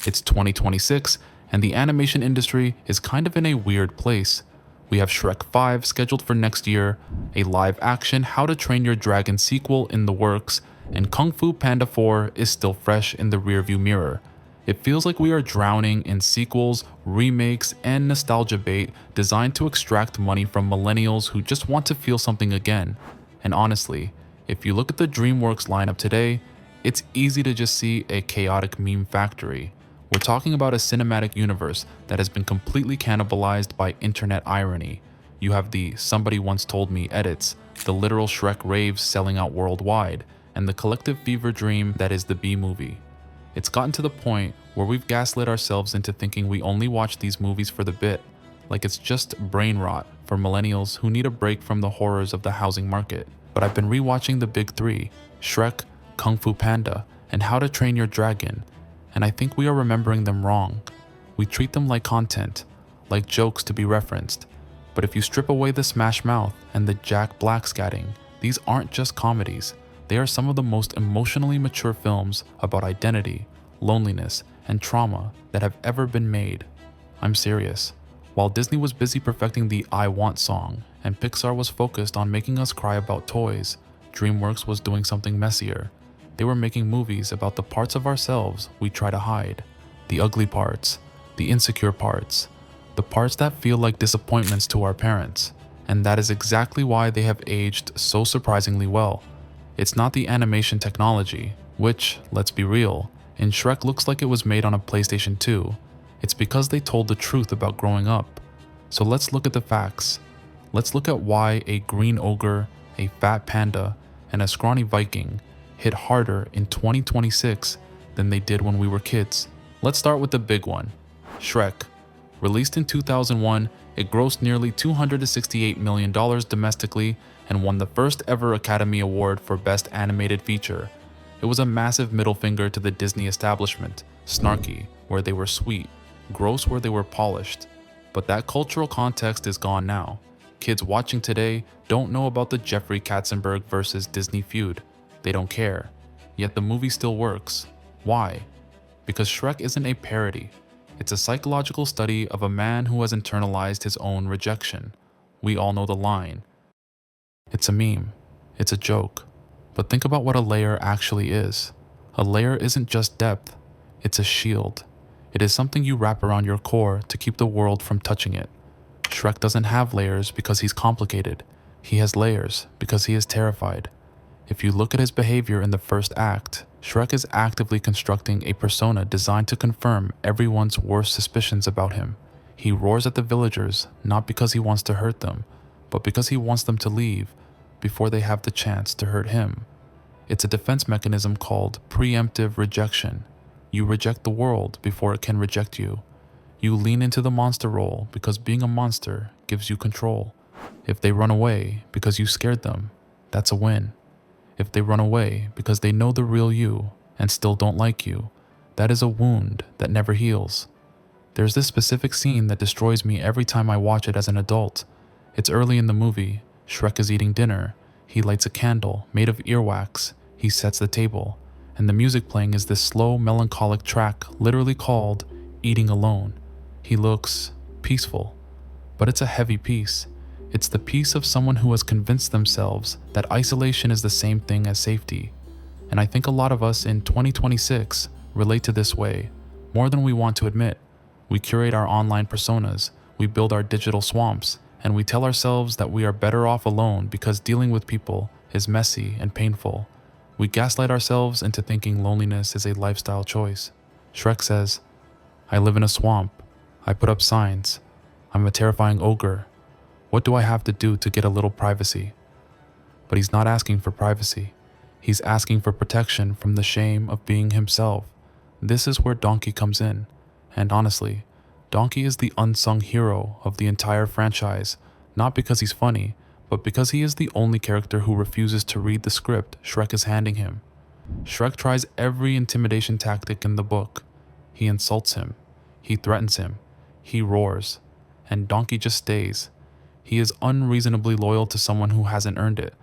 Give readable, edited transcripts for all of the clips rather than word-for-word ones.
It's 2026, and the animation industry is kind of in a weird place. We have Shrek 5 scheduled for next year, a live-action How to Train Your Dragon sequel in the works, and Kung Fu Panda 4 is still fresh in the rearview mirror. It feels like we are drowning in sequels, remakes, and nostalgia bait designed to extract money from millennials who just want to feel something again. And honestly, if you look at the DreamWorks lineup today, it's easy to just see a chaotic meme factory. We're talking about a cinematic universe that has been completely cannibalized by internet irony. You have the "somebody once told me" edits, the literal Shrek raves selling out worldwide, and the collective fever dream that is the B-movie. It's gotten to the point where we've gaslit ourselves into thinking we only watch these movies for the bit, like it's just brain rot for millennials who need a break from the horrors of the housing market. But I've been rewatching the big three, Shrek, Kung Fu Panda, and How to Train Your Dragon, and I think we are remembering them wrong. We treat them like content, like jokes to be referenced. But if you strip away the Smash Mouth and the Jack Black scatting, these aren't just comedies. They are some of the most emotionally mature films about identity, loneliness, and trauma that have ever been made. I'm serious. While Disney was busy perfecting the "I Want" song, and Pixar was focused on making us cry about toys, DreamWorks was doing something messier. They were making movies about the parts of ourselves we try to hide. The ugly parts, the insecure parts, the parts that feel like disappointments to our parents. And that is exactly why they have aged so surprisingly well. It's not the animation technology, which, let's be real, in Shrek looks like it was made on a PlayStation 2. It's because they told the truth about growing up. So let's look at the facts. Let's look at why a green ogre, a fat panda, and a scrawny Viking hit harder in 2026 than they did when we were kids. Let's start with the big one, Shrek. Released in 2001, it grossed nearly $268 million domestically and won the first ever Academy Award for Best Animated Feature. It was a massive middle finger to the Disney establishment, snarky where they were sweet, gross where they were polished. But that cultural context is gone now. Kids watching today don't know about the Jeffrey Katzenberg versus Disney feud. They don't care. Yet the movie still works. Why? Because Shrek isn't a parody. It's a psychological study of a man who has internalized his own rejection. We all know the line. It's a meme. It's a joke. But think about what a layer actually is. A layer isn't just depth. It's a shield. It is something you wrap around your core to keep the world from touching it. Shrek doesn't have layers because he's complicated. He has layers because he is terrified. If you look at his behavior in the first act, Shrek is actively constructing a persona designed to confirm everyone's worst suspicions about him. He roars at the villagers not because he wants to hurt them, but because he wants them to leave before they have the chance to hurt him. It's a defense mechanism called preemptive rejection. You reject the world before it can reject you. You lean into the monster role because being a monster gives you control. If they run away because you scared them, that's a win. If they run away because they know the real you and still don't like you, that is a wound that never heals. There's this specific scene that destroys me every time I watch it as an adult. It's early in the movie. Shrek is eating dinner. He lights a candle made of earwax. He sets the table, and the music playing is this slow, melancholic track literally called "Eating Alone." He looks peaceful, but it's a heavy peace. It's the peace of someone who has convinced themselves that isolation is the same thing as safety. And I think a lot of us in 2026 relate to this way, more than we want to admit. We curate our online personas, we build our digital swamps, and we tell ourselves that we are better off alone because dealing with people is messy and painful. We gaslight ourselves into thinking loneliness is a lifestyle choice. Shrek says, "I live in a swamp. I put up signs. I'm a terrifying ogre. What do I have to do to get a little privacy?" But he's not asking for privacy. He's asking for protection from the shame of being himself. This is where Donkey comes in. And honestly, Donkey is the unsung hero of the entire franchise, not because he's funny, but because he is the only character who refuses to read the script Shrek is handing him. Shrek tries every intimidation tactic in the book. He insults him. He threatens him. He roars. And Donkey just stays. He is unreasonably loyal to someone who hasn't earned it.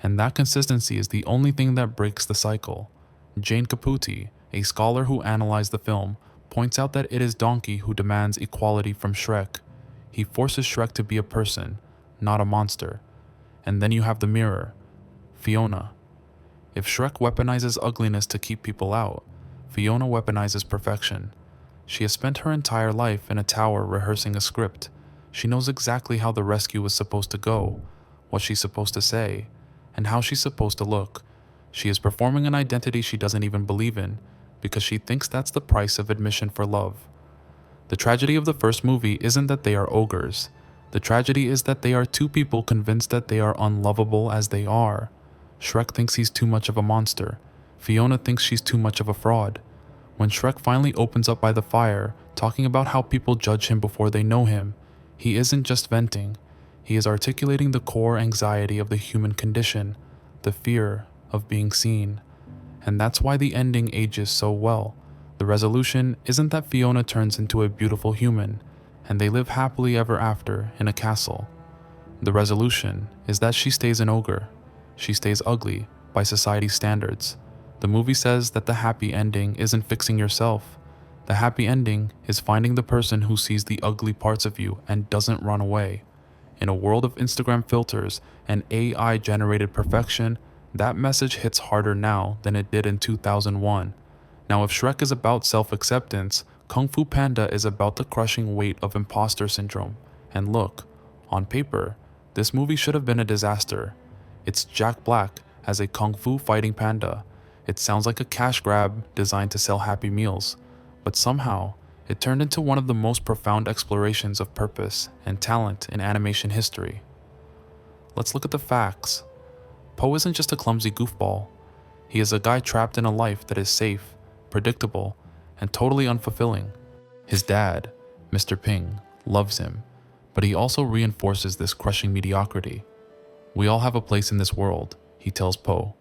And that consistency is the only thing that breaks the cycle. Jane Caputi, a scholar who analyzed the film, points out that it is Donkey who demands equality from Shrek. He forces Shrek to be a person, not a monster. And then you have the mirror, Fiona. If Shrek weaponizes ugliness to keep people out, Fiona weaponizes perfection. She has spent her entire life in a tower rehearsing a script. She knows exactly how the rescue is supposed to go, what she's supposed to say, and how she's supposed to look. She is performing an identity she doesn't even believe in, because she thinks that's the price of admission for love. The tragedy of the first movie isn't that they are ogres. The tragedy is that they are two people convinced that they are unlovable as they are. Shrek thinks he's too much of a monster. Fiona thinks she's too much of a fraud. When Shrek finally opens up by the fire, talking about how people judge him before they know him, he isn't just venting. He is articulating the core anxiety of the human condition, the fear of being seen. And that's why the ending ages so well. The resolution isn't that Fiona turns into a beautiful human, and they live happily ever after in a castle. The resolution is that she stays an ogre. She stays ugly by society's standards. The movie says that the happy ending isn't fixing yourself. The happy ending is finding the person who sees the ugly parts of you and doesn't run away. In a world of Instagram filters and AI-generated perfection, that message hits harder now than it did in 2001. Now, if Shrek is about self-acceptance, Kung Fu Panda is about the crushing weight of imposter syndrome. And look, on paper, this movie should have been a disaster. It's Jack Black as a Kung Fu fighting panda. It sounds like a cash grab designed to sell Happy Meals, but somehow, it turned into one of the most profound explorations of purpose and talent in animation history. Let's look at the facts. Po isn't just a clumsy goofball. He is a guy trapped in a life that is safe, predictable, and totally unfulfilling. His dad, Mr. Ping, loves him, but he also reinforces this crushing mediocrity. "We all have a place in this world," he tells Po.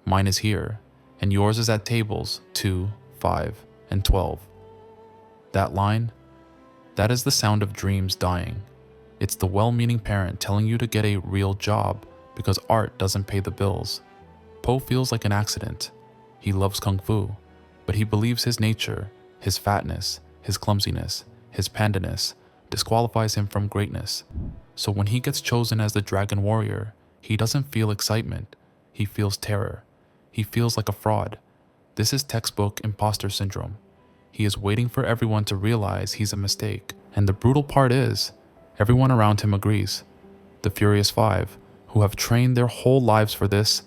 "Mine is here, and yours is at tables 2, 5, and 12. That line, that is the sound of dreams dying. It's the well-meaning parent telling you to get a real job because art doesn't pay the bills. Po feels like an accident. He loves Kung Fu, but he believes his nature, his fatness, his clumsiness, his pandaness, disqualifies him from greatness. So when he gets chosen as the Dragon Warrior, he doesn't feel excitement. He feels terror. He feels like a fraud. This is textbook imposter syndrome. He is waiting for everyone to realize he's a mistake. And the brutal part is, everyone around him agrees. The Furious Five, who have trained their whole lives for this,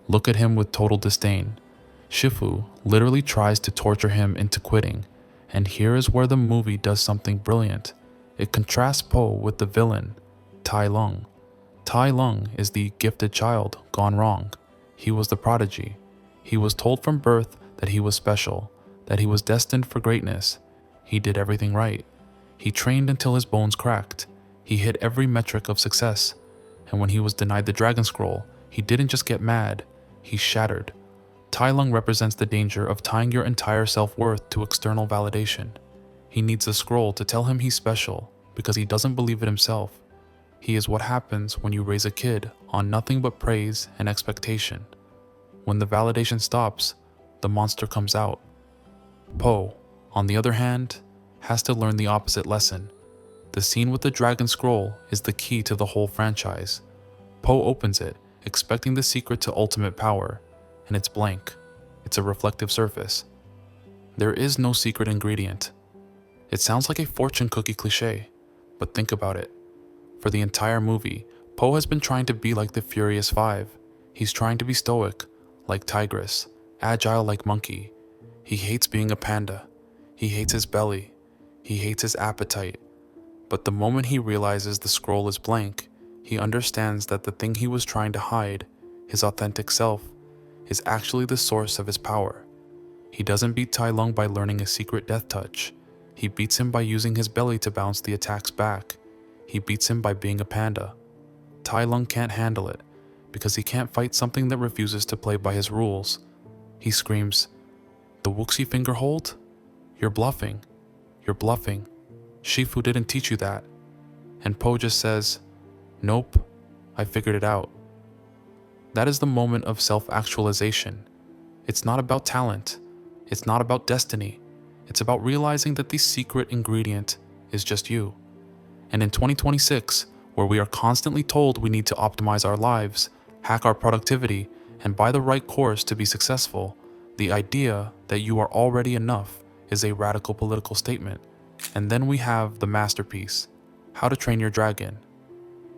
look at him with total disdain. Shifu literally tries to torture him into quitting. And here is where the movie does something brilliant. It contrasts Po with the villain, Tai Lung. Tai Lung is the gifted child gone wrong. He was the prodigy. He was told from birth that he was special, that he was destined for greatness. He did everything right. He trained until his bones cracked. He hit every metric of success. And when he was denied the Dragon Scroll, he didn't just get mad, he shattered. Tai Lung represents the danger of tying your entire self-worth to external validation. He needs the scroll to tell him he's special because he doesn't believe it himself. He is what happens when you raise a kid on nothing but praise and expectation. When the validation stops, the monster comes out. Po, on the other hand, has to learn the opposite lesson. The scene with the Dragon Scroll is the key to the whole franchise. Po opens it, expecting the secret to ultimate power, and it's blank. It's a reflective surface. There is no secret ingredient. It sounds like a fortune cookie cliche, but think about it. For the entire movie, Po has been trying to be like the Furious Five. He's trying to be stoic, like Tigress, agile like Monkey. He hates being a panda. He hates his belly. He hates his appetite. But the moment he realizes the scroll is blank, he understands that the thing he was trying to hide, his authentic self, is actually the source of his power. He doesn't beat Tai Lung by learning a secret death touch. He beats him by using his belly to bounce the attacks back. He beats him by being a panda. Tai Lung can't handle it, because he can't fight something that refuses to play by his rules. He screams, "The Wuxi finger hold? You're bluffing. You're bluffing. Shifu didn't teach you that." And Po just says, "Nope, I figured it out." That is the moment of self-actualization. It's not about talent. It's not about destiny. It's about realizing that the secret ingredient is just you. And in 2026, where we are constantly told we need to optimize our lives, hack our productivity, and buy the right course to be successful, the idea that you are already enough is a radical political statement. And then we have the masterpiece, How to Train Your Dragon.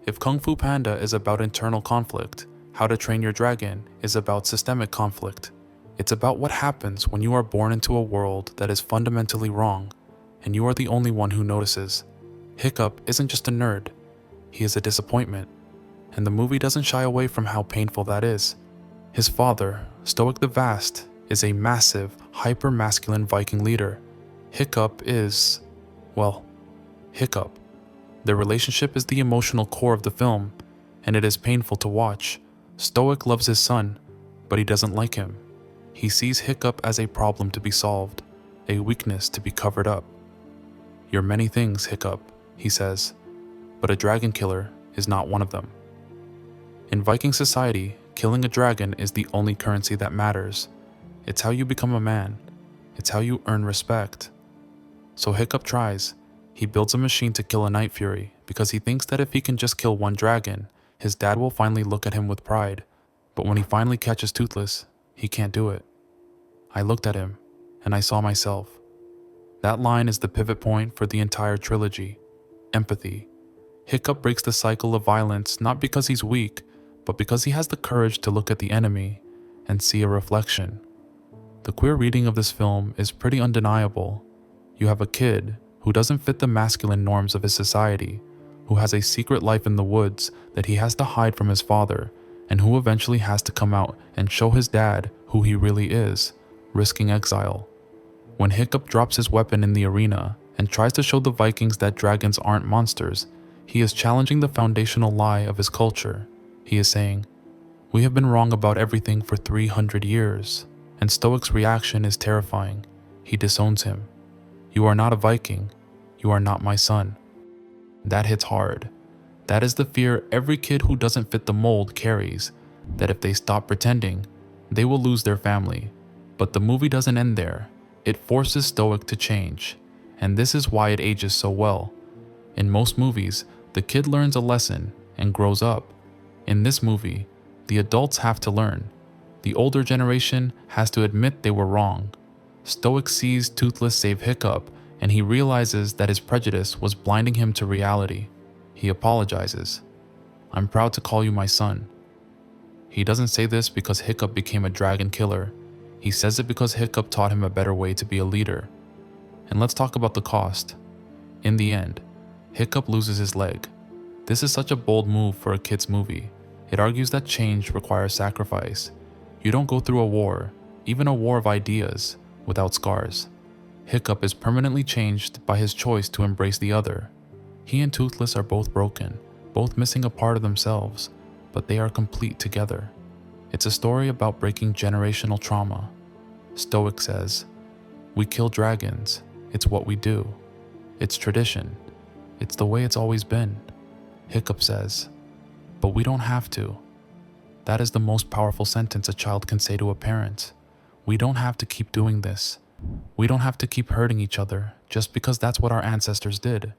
If Kung Fu Panda is about internal conflict, How to Train Your Dragon is about systemic conflict. It's about what happens when you are born into a world that is fundamentally wrong, and you are the only one who notices. Hiccup isn't just a nerd, he is a disappointment, and the movie doesn't shy away from how painful that is. His father, Stoic the Vast, is a massive, hyper-masculine Viking leader. Hiccup is, well, Hiccup. Their relationship is the emotional core of the film, and it is painful to watch. Stoic loves his son, but he doesn't like him. He sees Hiccup as a problem to be solved, a weakness to be covered up. "You're many things, Hiccup," he says, "but a dragon killer is not one of them." In Viking society, killing a dragon is the only currency that matters. It's how you become a man. It's how you earn respect. So Hiccup tries. He builds a machine to kill a Night Fury because he thinks that if he can just kill one dragon, his dad will finally look at him with pride. But when he finally catches Toothless, he can't do it. I looked at him, and I saw myself. That line is the pivot point for the entire trilogy. Empathy. Hiccup breaks the cycle of violence not because he's weak, but because he has the courage to look at the enemy and see a reflection. The queer reading of this film is pretty undeniable. You have a kid who doesn't fit the masculine norms of his society, who has a secret life in the woods that he has to hide from his father, and who eventually has to come out and show his dad who he really is, risking exile. When Hiccup drops his weapon in the arena and tries to show the Vikings that dragons aren't monsters, he is challenging the foundational lie of his culture. He is saying, "We have been wrong about everything for 300 years." And Stoic's reaction is terrifying. He disowns him. "You are not a Viking. You are not my son." That hits hard. That is the fear every kid who doesn't fit the mold carries, that if they stop pretending, they will lose their family. But the movie doesn't end there. It forces Stoic to change, and this is why it ages so well. In most movies, the kid learns a lesson and grows up. In this movie, the adults have to learn. The older generation has to admit they were wrong. Stoic sees Toothless save Hiccup, and he realizes that his prejudice was blinding him to reality. He apologizes. "I'm proud to call you my son." He doesn't say this because Hiccup became a dragon killer. He says it because Hiccup taught him a better way to be a leader. And let's talk about the cost. In the end, Hiccup loses his leg. This is such a bold move for a kid's movie. It argues that change requires sacrifice. You don't go through a war, even a war of ideas, without scars. Hiccup is permanently changed by his choice to embrace the other. He and Toothless are both broken, both missing a part of themselves, but they are complete together. It's a story about breaking generational trauma. Stoic says, "We kill dragons. It's what we do. It's tradition. It's the way it's always been." Hiccup says, "But we don't have to." That is the most powerful sentence a child can say to a parent. We don't have to keep doing this. We don't have to keep hurting each other just because that's what our ancestors did.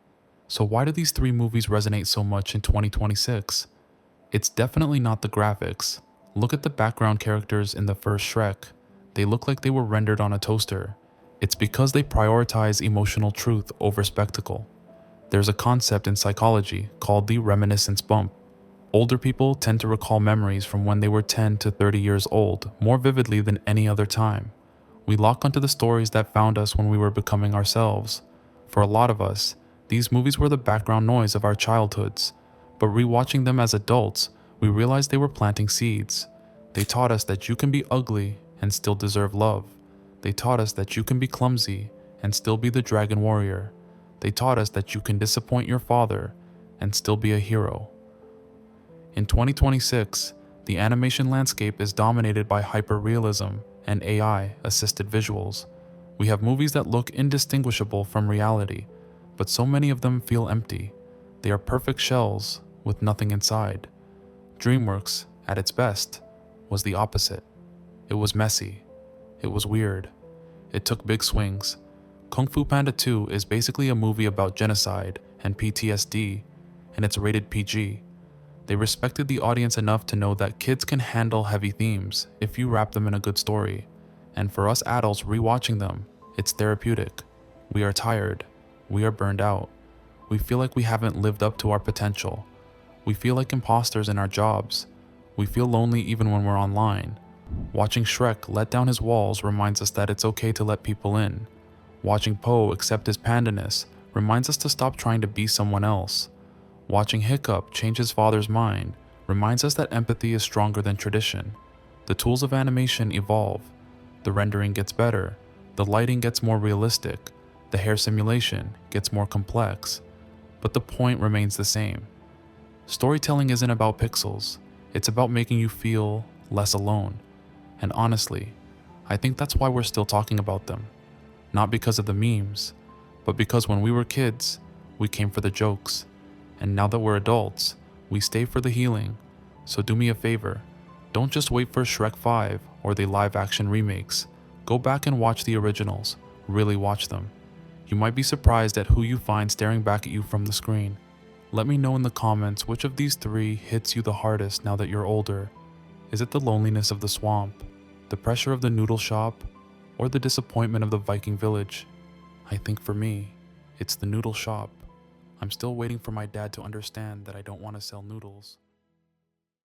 So why do these three movies resonate so much in 2026? It's definitely not the graphics. Look at the background characters in the first Shrek. They look like they were rendered on a toaster. It's because they prioritize emotional truth over spectacle. There's a concept in psychology called the reminiscence bump. Older people tend to recall memories from when they were 10 to 30 years old more vividly than any other time. We lock onto the stories that found us when we were becoming ourselves. For a lot of us, these movies were the background noise of our childhoods, but rewatching them as adults, we realized they were planting seeds. They taught us that you can be ugly and still deserve love. They taught us that you can be clumsy and still be the dragon warrior. They taught us that you can disappoint your father and still be a hero. In 2026, the animation landscape is dominated by hyper-realism and AI-assisted visuals. We have movies that look indistinguishable from reality, but so many of them feel empty. They are perfect shells with nothing inside. DreamWorks, at its best, was the opposite. It was messy. It was weird. It took big swings, Kung Fu Panda 2 is basically a movie about genocide and PTSD, and it's rated PG. They respected the audience enough to know that kids can handle heavy themes if you wrap them in a good story, and for us adults rewatching them, it's therapeutic. We are tired. We are burned out. We feel like we haven't lived up to our potential. We feel like imposters in our jobs. We feel lonely even when we're online. Watching Shrek let down his walls reminds us that it's okay to let people in. Watching Poe accept his pandaness reminds us to stop trying to be someone else. Watching Hiccup change his father's mind reminds us that empathy is stronger than tradition. The tools of animation evolve. The rendering gets better. The lighting gets more realistic. The hair simulation gets more complex. But the point remains the same. Storytelling isn't about pixels. It's about making you feel less alone. And honestly, I think that's why we're still talking about them. Not because of the memes, but because when we were kids, we came for the jokes. And now that we're adults, we stay for the healing. So do me a favor, don't just wait for Shrek 5 or the live action remakes. Go back and watch the originals, really watch them. You might be surprised at who you find staring back at you from the screen. Let me know in the comments which of these three hits you the hardest now that you're older. Is it the loneliness of the swamp, the pressure of the noodle shop, or the disappointment of the Viking village? I think for me, it's the noodle shop. I'm still waiting for my dad to understand that I don't want to sell noodles.